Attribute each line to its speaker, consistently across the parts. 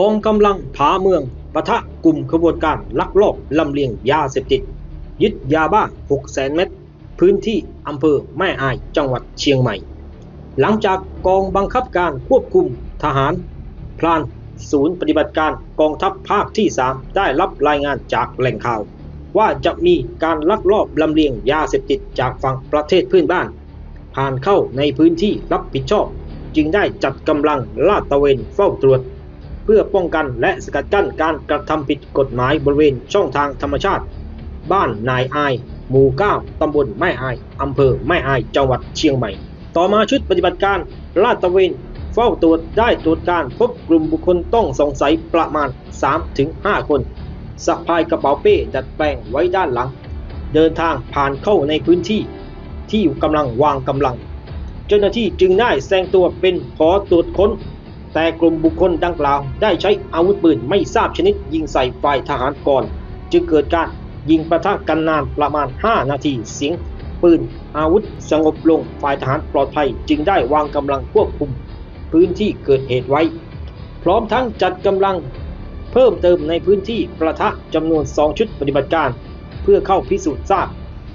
Speaker 1: กองกำลังผาเมืองปะทะกลุ่มขบวนการลักลอบลำเลียงยาเสพติดยึดยาบ้า 600,000 เม็ดพื้นที่อำเภอแม่อายจังหวัดเชียงใหม่หลังจากกองบังคับการควบคุมทหารพรานศูนย์ปฏิบัติการกองทัพภาคที่ 3ได้รับรายงานจากแหล่งข่าวว่าจะมีการลักลอบลำเลียงยาเสพติดจากฝั่งประเทศเพื่อนบ้านผ่านเข้าในพื้นที่รับผิดชอบจึงได้จัดกำลังลาดตระเวนเฝ้าตรวจเพื่อป้องกันและสกัดกั้นการกระทำผิดกฎหมายบริเวณช่องทางธรรมชาติบ้านนายอายหมู่ 9 ตำบลแม่อายอำเภอแม่อายจังหวัดเชียงใหม่ต่อมาชุดปฏิบัติการลาดตระเวนเฝ้าตรวจได้ตรวจการพบกลุ่มบุคคลต้องสงสัยประมาณ 3-5 คนสะพายกระเป๋าเป้ดัดแปลงไว้ด้านหลังเดินทางผ่านเข้าในพื้นที่ที่กำลังวางกำลังเจ้าหน้าที่จึงได้แสดงตัวเป็นขอตรวจค้นแต่กลุ่มบุคคลดังกล่าวได้ใช้อาวุธปืนไม่ทราบชนิดยิงใส่ฝ่ายทหารก่อนจึงเกิดการยิงปะทะกันนานประมาณ 5 นาทีเสียงปืนอาวุธสงบลงฝ่ายทหารปลอดภัยจึงได้วางกำลังควบคุมพื้นที่เกิดเหตุไว้พร้อมทั้งจัดกำลังเพิ่มเติมในพื้นที่ประทะจำนวน 2 ชุดปฏิบัติการเพื่อเข้าพิสูจน์ทราบ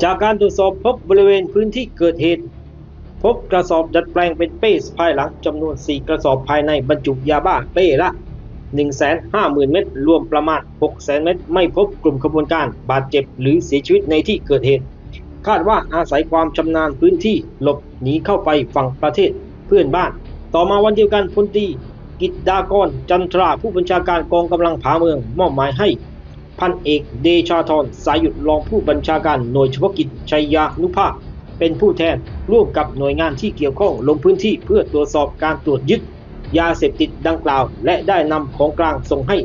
Speaker 1: จากการตรวจสอบพบบริเวณพื้นที่เกิดเหตุพบกระสอบดัดแปลงเป็นเป้สะพายหลังจำนวน 4 กระสอบภายในบรรจุยาบ้าเป้ละ 150,000 เม็ดรวมประมาณ 600,000 เม็ดไม่พบกลุ่มขบวนการบาดเจ็บหรือเสียชีวิตในที่เกิดเหตุคาดว่าอาศัยความชำนาญพื้นที่หลบหนีเข้าไปฝั่งประเทศเพื่อนบ้านต่อมาวันเดียวกันพลตรีกิตดากรจันทราผู้บัญชาการกองกำลังผาเมืองมอบหมายให้พันเอกเดชาธรสายหยุดรองผู้บัญชาการหน่วยเฉพาะกิจชัยยานุภาพเป็นผู้แทนร่วมกับหน่วยงานที่เกี่ยวข้องลงพื้นที่เพื่อตรวจสอบการตรวจยึดยาเสพติดดังกล่าวและได้นำของกลางส่งให้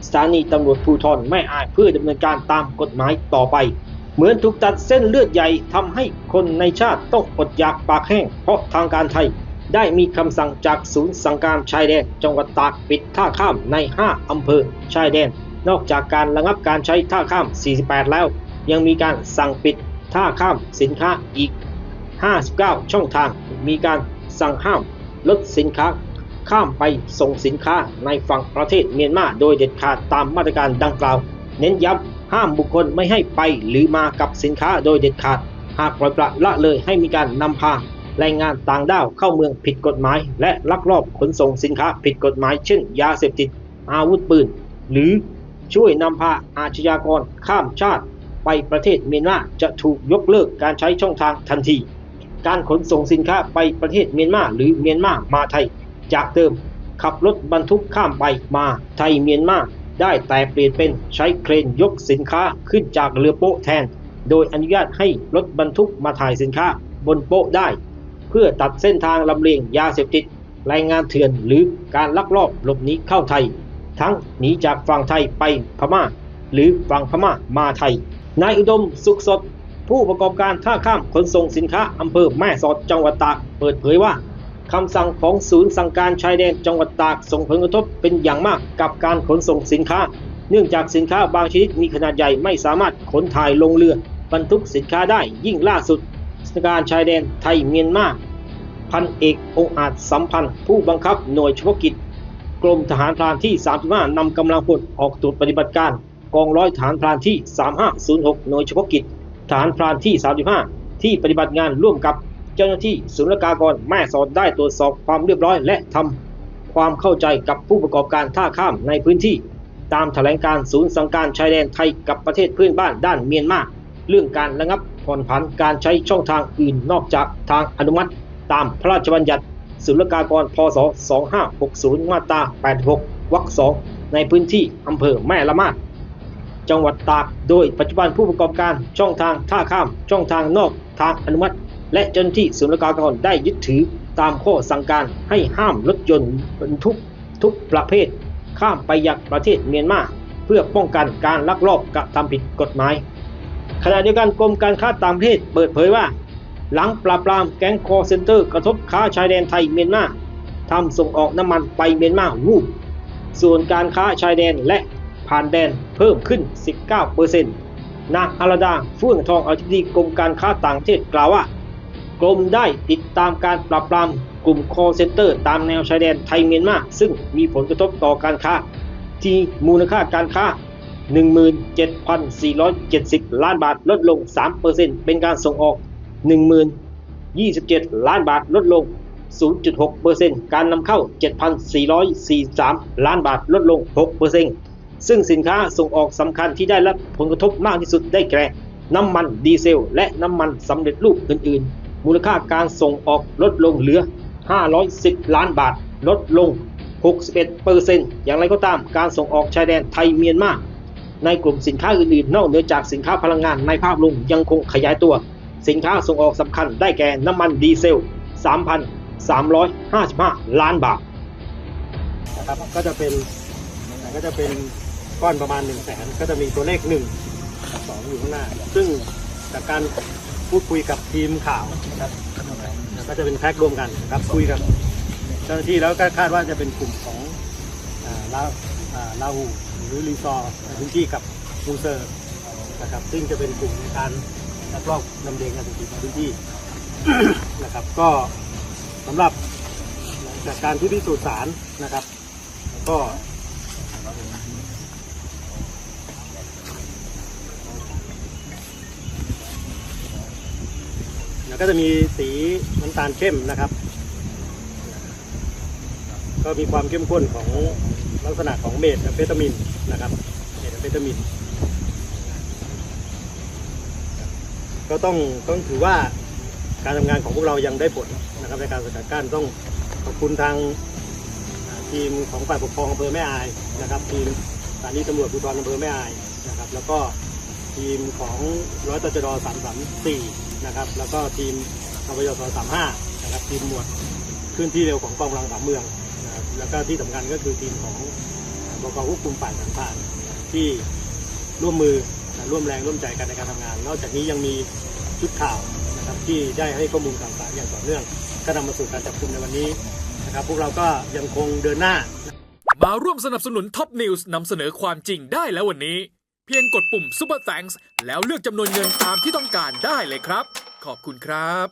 Speaker 1: สถานีตำรวจภูธรแม่อายเพื่อดำเนินการตามกฎหมายต่อไปเหมือนถูกตัดเส้นเลือดใหญ่ทำให้คนในชาติต้องอดอยากปากแห้งเพราะทางการไทยได้มีคำสั่งจากศูนย์สั่งการชายแดนจังหวัดตากปิดท่าข้ามใน 5 อำเภอชายแดนนอกจากการระงับการใช้ท่าข้าม 48 แล้วยังมีการสั่งปิดท่าข้ามสินค้าอีก 59 ช่องทางมีการสั่งห้ามรถสินค้าข้ามไปส่งสินค้าในฝั่งประเทศเมียนมาโดยเด็ดขาดตามมาตรการดังกล่าวเน้นย้ำห้ามบุคคลไม่ให้ไปหรือมากับสินค้าโดยเด็ดขาดหากปล่อยปละละเลยให้มีการนำพาแรงงานต่างด้าวเข้าเมืองผิดกฎหมายและลักลอบขนส่งสินค้าผิดกฎหมายเช่นยาเสพติดอาวุธปืนหรือช่วยนำพาอาชญากรข้ามชาติไปประเทศเมียนมาจะถูกยกเลิกการใช้ช่องทางทันทีการขนส่งสินค้าไปประเทศเมียนมาหรือเมียนมามาไทยจากเดิมขับรถบรรทุกข้ามไปมาไทยเมียนมาได้แต่เปลี่ยนเป็นใช้เครนยกสินค้าขึ้นจากเรือโป๊ะแทนโดยอนุญาตให้รถบรรทุกมาถ่ายสินค้าบนโป๊ะได้เพื่อตัดเส้นทางลำเลียงยาเสพติดแรงงานเถื่อนหรือการลักลอบหลบหนีเข้าไทยทั้งหนีจากฝั่งไทยไปพม่าหรือฝั่งพม่ามาไทยนายอุดมสุขสดผู้ประกอบการท่าข้ามขนส่งสินค้าอำเภอแม่สอดจังหวัดตากเปิดเผยว่าคำสั่งของศูนย์สั่งการชายแดนจังหวัดตากส่งผลกระทบเป็นอย่างมากกับการขนส่งสินค้าเนื่องจากสินค้าบางชนิดมีขนาดใหญ่ไม่สามารถขนถ่ายลงเรือบรรทุกสินค้าได้ยิ่งล่าสุดสั่งการชายแดนไทยเมียนมาพันเอกองอาจสัมพันธ์ผู้บังคับหน่วยเฉพาะกิจกรมทหารพรานที่ 35นำกำลังพลออกตรวจปฏิบัติการกองร้อยทหารพรานที่ 3506หน่วยเฉพาะกิจทหารพรานที่ 35ที่ปฏิบัติงานร่วมกับเจ้าหน้าที่ศุลกากรแม่สอดได้ตรวจสอบความเรียบร้อยและทำความเข้าใจกับผู้ประกอบการท่าข้ามในพื้นที่ตามแถลงการศูนย์สั่งการชายแดนไทยกับประเทศเพื่อนบ้านด้านเมียนมาเรื่องการระงับผ่อนผันการใช้ช่องทางอื่นนอกจากทางอนุมัติตามพระราชบัญญัติศุลกากรพ.ศ. 2560 มาตรา 86 วรรค 2ในพื้นที่อำเภอแม่ละมาดจังหวัดตากโดยปัจจุบันผู้ประกอบการช่องทางท่าข้ามช่องทางนอกทางอนุมัติและเจ้าหน้าที่ศุลกากรได้ยึดถือตามข้อสั่งการให้ห้ามรถยนต์บรรทุกทุกประเภทข้ามไปยังประเทศเมียนมาเพื่อป้องกันการลักลอบกระทำผิดกฎหมายขณะเดียวกันกรมการค้าต่างประเทศเปิดเผยว่าหลังปราบปรามแก๊งคอลเซ็นเตอร์กระทบค้าชายแดนไทยเมียนมาทำส่งออกน้ำมันไปเมียนมาวูบส่วนการค้าชายแดนและผ่านแดนเพิ่มขึ้น 19% นางอรดาเฟื่องทองอธิบดีกรมการค้าต่างประเทศกล่าวว่ากรมได้ติดตามการปราบปรามกลุ่มคอลเซ็นเตอร์ตามแนวชายแดนไทยเมียนมาซึ่งมีผลกระทบต่อการค้า ที่มูลค่าการค้า 17,470 ล้านบาทลดลง 3% เป็นการส่งออก 10,027 ล้านบาทลดลง 0.6% การนำเข้า 7,443 ล้านบาทลดลง 6% ซึ่งสินค้าส่งออกสำคัญที่ได้รับผลกระทบมากที่สุดได้แก่น้ำมันดีเซลและน้ำมันสำเร็จรูปอื่นๆมูลค่าการส่งออกลดลงเหลือ 510 ล้านบาทลดลง 61% อย่างไรก็ตามการส่งออกชายแดนไทยเมียนมาในกลุ่มสินค้าอื่นๆนอกเหนือจากสินค้าพลังงานในภาพรวมยังคงขยายตัวสินค้าส่งออกสำคัญได้แก่น้ำมันดีเซล 3,355 ล้านบาท
Speaker 2: นะครับก็จะเป็นก้อนประมาณ 100,000 ก็จะมีตัวเลข1กับ2อยู่ข้างหน้าซึ่งจากการพูดคุยกับทีมข่าวนะครับก็จะเป็นแพ็ครวมกันนะครับคุยกับเจ้าหน้าที่แล้วก็คาดว่าจะเป็นกลุ่มของลาหูหรือรีซอร์ในพื้นที่กับมูเซอร์นะครับซึ่งจะเป็นกลุ่มในการลักลอบนำเด็กยาเสพติดในพื้นที่ นะครับก็สำหรับจากการที่พิสูจน์สารนะครับก็จะมีสีน้ำตาลเข้มนะครับก็มีความเข้มข้นของลักษณะของเมทแอมเฟตามินนะครับเมทแอมเฟตามินก็ต้องถือว่าการทำงานของพวกเรายังได้ผลนะครับในการสกัดกั้นต้องขอบคุณทางทีมของฝ่ายปกครองอำเภอแม่อายนะครับทีมสถานีตำรวจภูธรอำเภอแม่อายนะครับแล้วก็ทีมของร้อยตจร334นะครับแล้วก็ทีมนปยส35นะครับทีมหมวดเคลื่อนที่เร็วของกองกำลังผังเมืองนะครับแล้วก็ที่สำคัญก็คือทีมของบก.ควบคุมฝ่ายสันพานที่ร่วมมือร่วมแรงร่วมใจกันในการทำงานนอกจากนี้ยังมีชุดข่าวนะครับที่ได้ให้ข้อมูลข่าวสารอย่างต่อเนื่องก็นำมาสู่การจับกุมในวันนี้นะครับพวกเราก็ยังคงเดินหน้า
Speaker 3: มาร่วมสนับสนุนท็อปนิวส์นำเสนอความจริงได้แล้ววันนี้เพียงกดปุ่ม Super Thanks แล้วเลือกจำนวนเงินตามที่ต้องการได้เลยครับขอบคุณครับ